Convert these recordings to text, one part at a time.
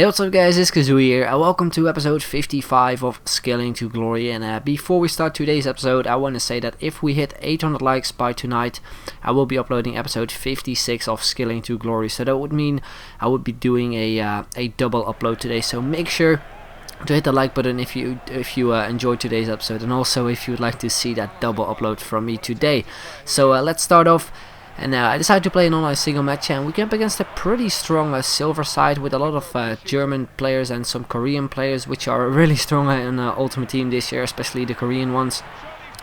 Hey, what's up guys, it's Kazoo here, and welcome to episode 55 of Scaling to Glory. And before we start today's episode, I want to say that if we hit 800 likes by tonight, I will be uploading episode 56 of Scaling to Glory. So that would mean I would be doing a double upload today, so make sure to hit the like button if you enjoyed today's episode, and also if you would like to see that double upload from me today. So let's start off. And I decided to play an online single match, and we came up against a pretty strong silver side with a lot of German players and some Korean players, which are really strong in Ultimate Team this year, especially the Korean ones.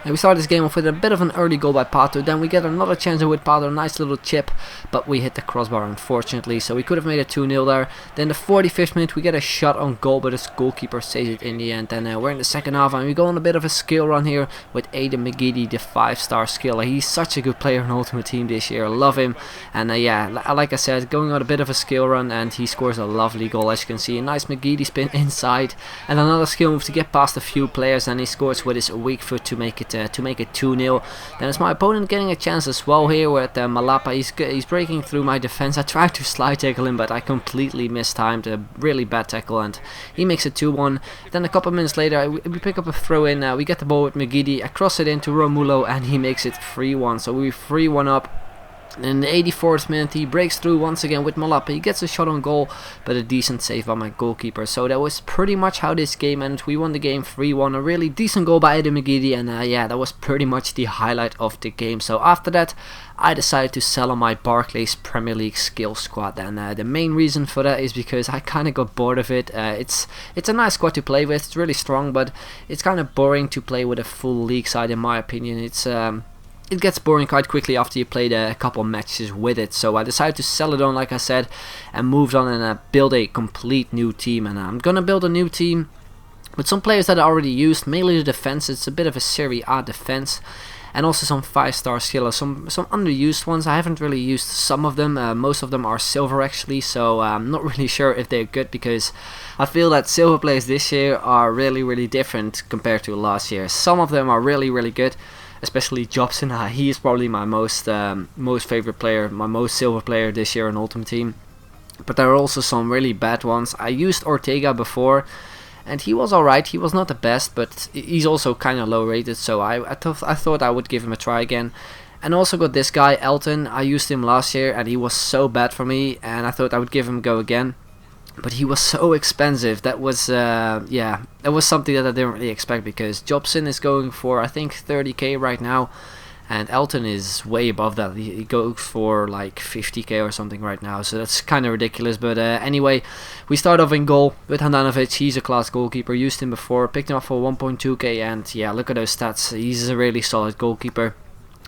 And we start this game off with a bit of an early goal by Pato. Then we get another chance with Pato, a nice little chip, but we hit the crossbar unfortunately, so we could have made it 2-0 there. Then the 45th minute we get a shot on goal, but his goalkeeper saves it in the end. And we're in the second half, and we go on a bit of a skill run here with Aiden McGeady, the 5-star skiller. He's such a good player in Ultimate Team this year, I love him. And yeah, like I said, going on a bit of a skill run, and he scores a lovely goal. As you can see, a nice McGeady spin inside, and another skill move to get past a few players, and he scores with his weak foot to make it 2-0. Then it's my opponent getting a chance as well here with Malapa. He's breaking through my defense. I tried to slide tackle him, but I completely mistimed a really bad tackle, and he makes it 2-1. Then a couple minutes later we pick up a throw in. We get the ball with McGeady. I cross it into Romulo, and he makes it 3-1. So we're 3-1 up. In the 84th minute he breaks through once again with Malapa. He gets a shot on goal, but a decent save by my goalkeeper. So that was pretty much how this game ended. We won the game 3-1. A really decent goal by Aiden McGeady, and yeah, that was pretty much the highlight of the game. So after that I decided to sell on my Barclays Premier League skill squad, and the main reason for that is because I kind of got bored of it. It's a nice squad to play with, it's really strong, but it's kind of boring to play with a full league side in my opinion. It gets boring quite quickly after you played a couple matches with it, so I decided to sell it on, like I said, and moved on and build a complete new team. And I'm gonna build a new team with some players that I already used, mainly the defense. It's a bit of a Serie A defense, and also some 5-star skillers, some underused ones. I haven't really used some of them. Most of them are silver actually, so I'm not really sure if they're good, because I feel that silver players this year are really different compared to last year. Some of them are really good, especially Jobson. He is probably my most favorite player, my most silver player this year in Ultimate Team. But there are also some really bad ones. I used Ortega before, and he was alright. He was not the best, but he's also kind of low rated, so I thought I would give him a try again. And also got this guy, Elton. I used him last year, and he was so bad for me, and I thought I would give him a go again. But he was so expensive. That was yeah, that was something that I didn't really expect, because Jobson is going for I think 30k right now, and Elton is way above that. He goes for like 50k or something right now, so that's kind of ridiculous. But anyway, we start off in goal with Handanovic. He's a class goalkeeper, used him before, picked him up for 1.2k, and yeah, look at those stats. He's a really solid goalkeeper.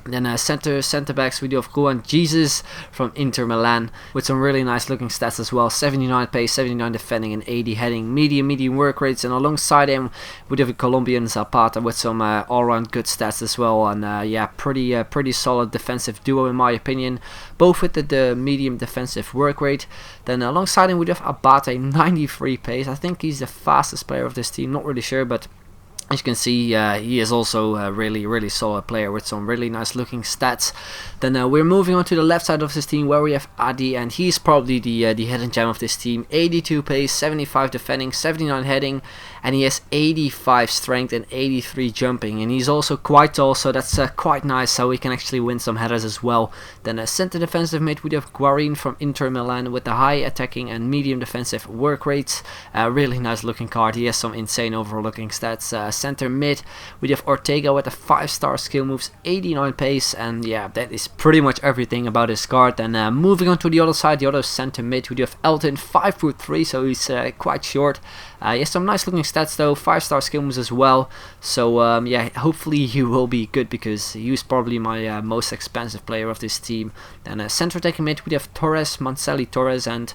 Then center backs, we do have Juan Jesus from Inter Milan with some really nice looking stats as well. 79 pace, 79 defending, and 80 heading. Medium work rates, and alongside him we do have a Colombian Zapata with some all-round good stats as well. And yeah, pretty solid defensive duo in my opinion, both with the medium defensive work rate. Then alongside him we do have Abate, 93 pace. I think he's the fastest player of this team, not really sure, but as you can see, he is also a really solid player with some really nice looking stats. Then we're moving on to the left side of this team, where we have Adi, and he's probably the hidden gem of this team. 82 pace, 75 defending, 79 heading, and he has 85 strength and 83 jumping, and he's also quite tall, so that's quite nice, so we can actually win some headers as well. Then a center defensive mid, we have Guarin from Inter Milan with the high attacking and medium defensive work rates. Really nice looking card. He has some insane overall looking stats. Center mid, we have Ortega with the 5-star skill moves, 89 pace, and yeah, that is pretty much everything about his card. And moving on to the other side, the other center mid, we have Elton, 5'3", so he's quite short. He has some nice looking stats though, 5-star skill moves as well. So yeah, hopefully he will be good, because he was probably my most expensive player of this team. Then center attacking mid, we have Torres, Manceli Torres, and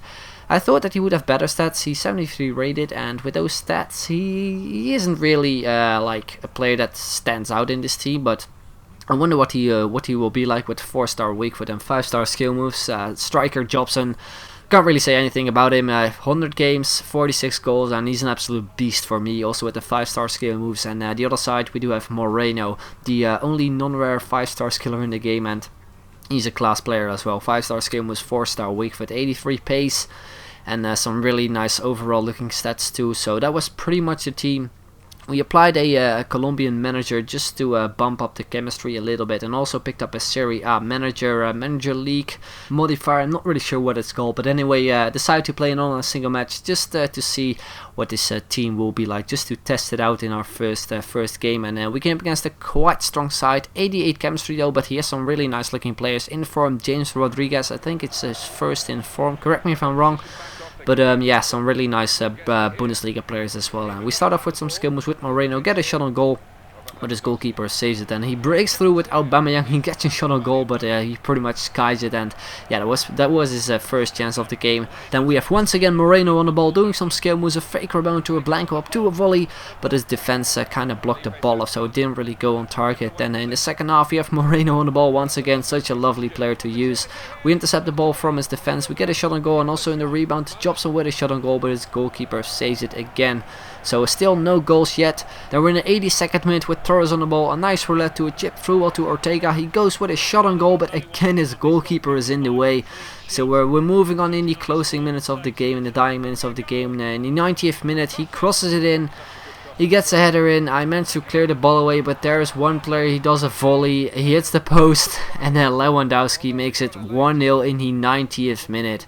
I thought that he would have better stats. He's 73 rated, and with those stats he isn't really like a player that stands out in this team, but I wonder what he will be like with 4-star weak foot and 5-star skill moves. Striker Jobson, can't really say anything about him. 100 games, 46 goals, and he's an absolute beast for me, also with the 5-star skill moves. And the other side we do have Moreno, the only non-rare 5-star skiller in the game, and he's a class player as well. 5-star skill moves, 4-star weak foot, 83 pace, and some really nice overall looking stats too. So that was pretty much the team. We applied a Colombian manager just to bump up the chemistry a little bit, and also picked up a Serie A manager league modifier. I'm not really sure what it's called, but anyway, decided to play an online single match just to see what this team will be like, just to test it out in our first game. And we came up against a quite strong side, 88 chemistry though, but he has some really nice looking players in form. James Rodriguez, I think it's his first in form, correct me if I'm wrong. But yeah, some really nice Bundesliga players as well. And we start off with some skill moves with Moreno, get a shot on goal, but his goalkeeper saves it, and he breaks through with Aubameyang. He gets a shot on goal, but he pretty much skies it, and yeah, that was his first chance of the game. Then we have once again Moreno on the ball, doing some skill moves, a fake rebound to a blanco up to a volley, but his defense kind of blocked the ball off, so it didn't really go on target. Then in the second half, we have Moreno on the ball once again, such a lovely player to use. We intercept the ball from his defense, we get a shot on goal, and also in the rebound, Jobson with a shot on goal, but his goalkeeper saves it again. So still no goals yet. Then we're in the 82nd minute with Torres on the ball. A nice roulette to a chip through ball to Ortega. He goes with a shot on goal, but again his goalkeeper is in the way. So we're moving on in the closing minutes of the game, in the dying minutes of the game. In the 90th minute he crosses it in. He gets a header in. I managed to clear the ball away, but there's one player, he does a volley. He hits the post, and then Lewandowski makes it 1-0 in the 90th minute.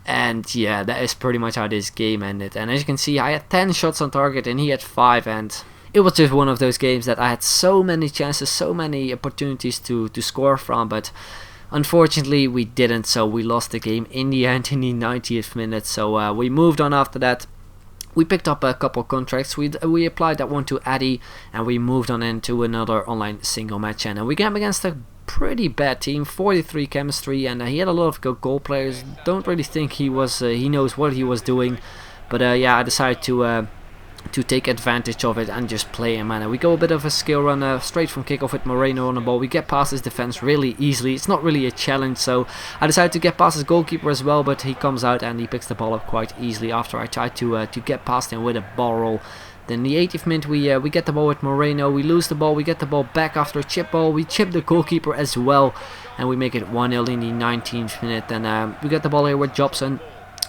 And yeah, that is pretty much how this game ended. And as you can see, I had 10 shots on target and he had 5, and it was just one of those games that I had so many chances, so many opportunities to score from, but unfortunately we didn't, so we lost the game in the end in the 90th minute. So we moved on after that. We picked up a couple contracts. We applied that one to Addy, and we moved on into another online single match, and we came against a pretty bad team, 43 chemistry, and he had a lot of good goal players. Don't really think he knows what he was doing, but yeah, I decided to take advantage of it and just play him. And we go a bit of a skill run straight from kickoff with Moreno on the ball. We get past his defense really easily. It's not really a challenge, so I decided to get past his goalkeeper as well, but he comes out and he picks the ball up quite easily after I tried to get past him with a ball roll. Then the 80th minute we get the ball with Moreno, we lose the ball, we get the ball back after a chip ball, we chip the goalkeeper as well, and we make it 1-0 in the 19th minute. Then we get the ball here with Jobson,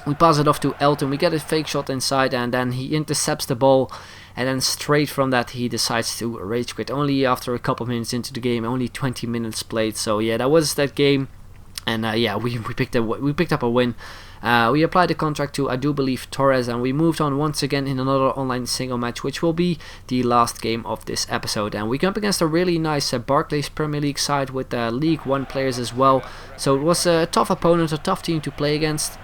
we pass it off to Elton, we get a fake shot inside, and then he intercepts the ball, and then straight from that he decides to rage quit, only after a couple minutes into the game, only 20 minutes played. So yeah, that was that game, and yeah, we picked up a win. We applied the contract to, I do believe, Torres, and we moved on once again in another online single match, which will be the last game of this episode. And we came up against a really nice Barclays Premier League side with League 1 players as well. So it was a tough opponent, a tough team to play against.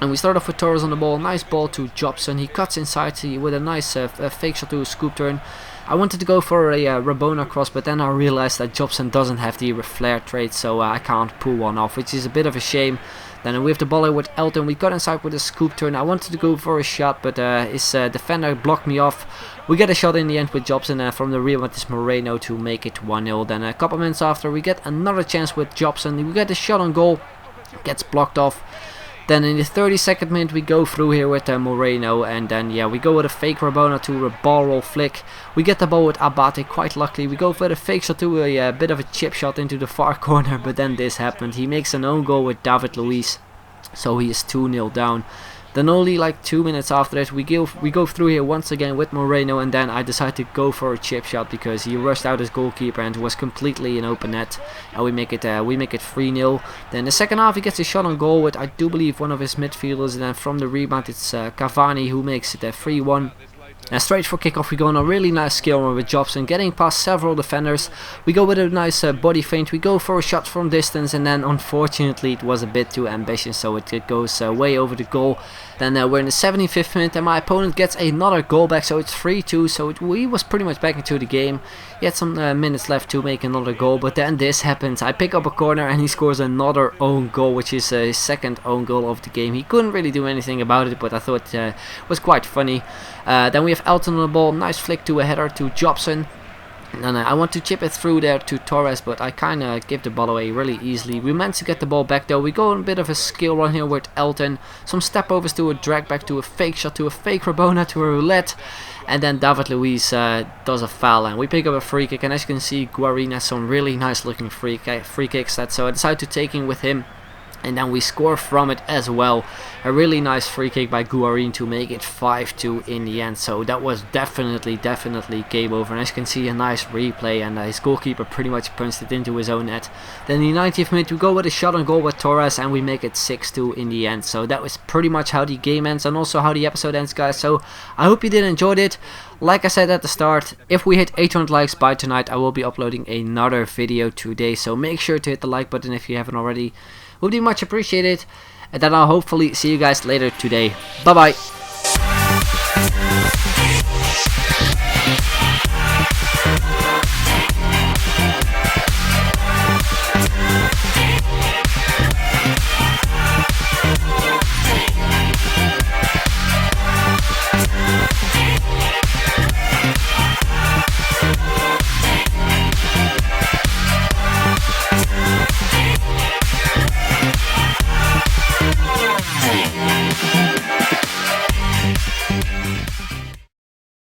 And we start off with Torres on the ball, nice ball to Jobson, he cuts inside with a nice fake shot to a scoop turn. I wanted to go for a Rabona cross, but then I realized that Jobson doesn't have the flare trait, so I can't pull one off, which is a bit of a shame. Then we have the ball here with Elton, we got inside with a scoop turn. I wanted to go for a shot, but his defender blocked me off. We get a shot in the end with Jobson from the rear with this Moreno to make it 1-0. Then a couple minutes after we get another chance with Jobson, we get a shot on goal, gets blocked off. Then in the 32nd minute we go through here with Moreno, and then yeah, we go with a fake Rabona to a ball roll flick. We get the ball with Abate, quite luckily. We go for the fake shot to a bit of a chip shot into the far corner, but then this happened. He makes an own goal with David Luiz, so he is 2-0 down. Then only like 2 minutes after that we go through here once again with Moreno, and then I decide to go for a chip shot because he rushed out his goalkeeper and was completely in open net, and we make it 3-0. Then the second half he gets a shot on goal with, I do believe, one of his midfielders, and then from the rebound it's Cavani who makes it 3-1. And straight for kickoff we go on a really nice skill run with Jobson, getting past several defenders. We go with a nice body feint, we go for a shot from distance, and then unfortunately it was a bit too ambitious, so it goes way over the goal. Then we're in the 75th minute and my opponent gets another goal back, so it's 3-2, so he was pretty much back into the game. He had some minutes left to make another goal, but then this happens. I pick up a corner and he scores another own goal, which is his second own goal of the game. He couldn't really do anything about it, but I thought it was quite funny. Then we have Elton on the ball, nice flick to a header to Jobson. And I want to chip it through there to Torres, but I kind of give the ball away really easily. We managed to get the ball back though. We go on a bit of a skill run here with Elton. Some step overs to a drag back to a fake shot to a fake Rabona to a roulette. And then David Luiz does a foul and we pick up a free kick. And as you can see, Guarin has some really nice looking free kicks. So I decided to take him with him. and then we score from it as well. A really nice free kick by Guarin to make it 5-2 in the end. So that was definitely game over. And as you can see, a nice replay, and his goalkeeper pretty much punched it into his own net. Then in the 90th minute we go with a shot on goal with Torres, and we make it 6-2 in the end. So that was pretty much how the game ends, and also how the episode ends, guys. So I hope you did enjoy it. Like I said at the start, if we hit 800 likes by tonight, I will be uploading another video today. So make sure to hit the like button if you haven't already. Would be much appreciated. And then I'll hopefully see you guys later today. Bye bye.